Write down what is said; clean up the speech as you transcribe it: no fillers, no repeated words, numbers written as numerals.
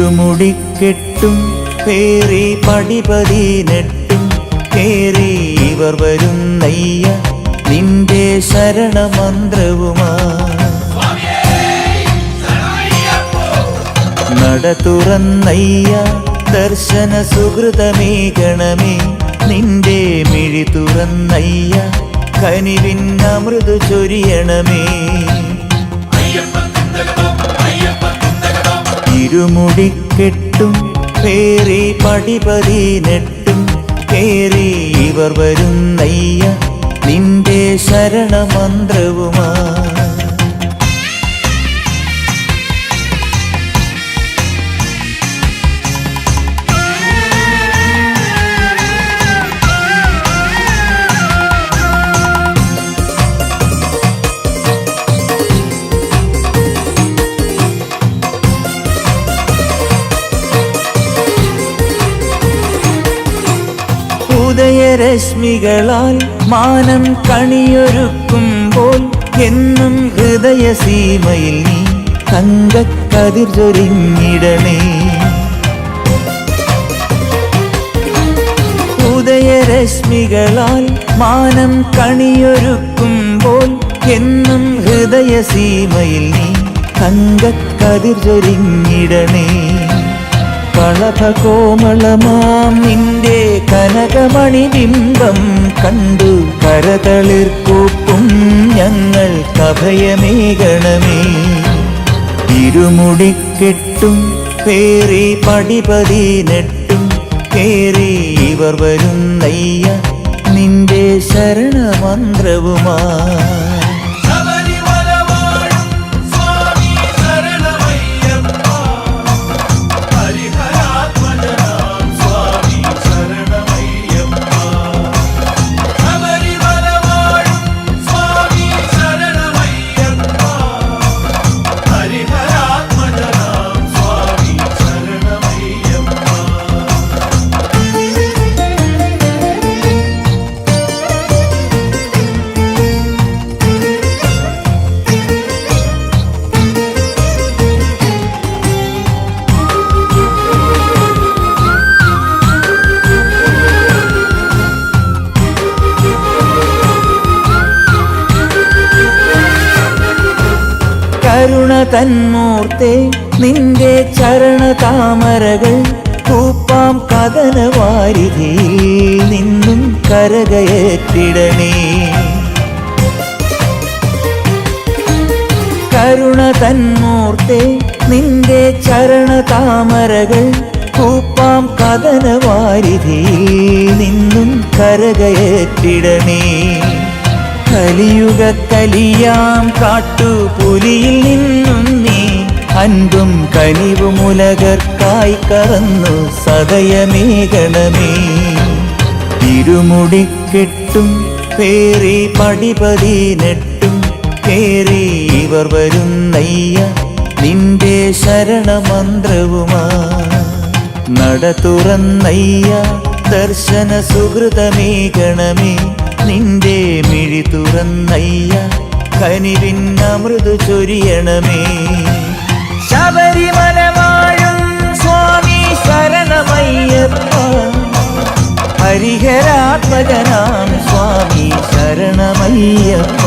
ഇരുമുടിക്കെട്ടും പേറി പടിപതിനെട്ടും കേറി ഇവർ വരുന്നയ്യ നിന്റെ ശരണമന്ത്രവുമാ. നട തുറന്നയ്യ ദർശന സുഹൃതമേകണമേ നിന്റെ മിഴി തുറന്നയ്യ കനിവിൻ അമൃതു ചൊരിയണമേ. ഇരുമുടിക്കെട്ടും പേറി പടിപതിനെട്ടും കേറി ഇവർ വരുന്നയ്യ നിന്റെ ശരണമന്ത്രവുമാ. ഉദയരശ്മികളാൽ മാനം കണിയൊരുക്കുമ്പോൾ എന്നും ഹൃദയസീമയിൽ നീ തങ്കക്കതിർ ചൊരിഞ്ഞിടണേ. ഉദയരശ്മികളാൽ മാനം കണിയൊരുക്കുമ്പോൾ എന്നും ഹൃദയസീമയിൽ നീ തങ്കക്കതിർ ചൊരിഞ്ഞിടണേ. കളഭകോമളമാം നിന്റെ കനകമണിബിംബം കണ്ടു കരതളിർക്കൂപ്പും ഞങ്ങൾക്കഭയമേകണമേ. ഇരുമുടിക്കെട്ടും പേറി പടിപതിനെട്ടും കേറി ഇവർ വരുന്നയ്യ നിന്റെ ശരണമന്ത്രവുമാ. കരുണ തന്മൂർത്തേ നിന്റെ ചരണതാമരകൾ കൂപ്പാം കഥനവാരിധിയിൽ നിന്നും കരകയറ്റിടണേ. കരുണ തന്മൂർത്തേ നിന്റെ ചരണതാമരകൾ കൂപ്പാം കഥനവാരിധിയിൽ നിന്നും കരകയറ്റിടണേ. കലിയുഗ കലിയാം കാട്ടുപുലിയിൽ നിന്നും നീ അൻപും കനിവുമുലകർക്കായി കറന്നു സദയമേകണമേ. ഇരുമുടിക്കെട്ടും പേറി പടിപതിനെട്ടും കേറി ഇവർ വരുന്നയ്യ നിന്റെ ശരണമന്ത്രവുമാ. നട തുറന്നയ്യ ദർശന സുഹൃതമേകണമേ നിന്റെ മിഴി തുറന്നയ്യ കനിവിൻ അമൃതു ചൊരിയണമേ. ശബരിമല വാഴും സ്വാമി ശരണമയ്യപ്പ ഹരിഹരാത്മജനാം സ്വാമി ശരണമയ്യപ്പ.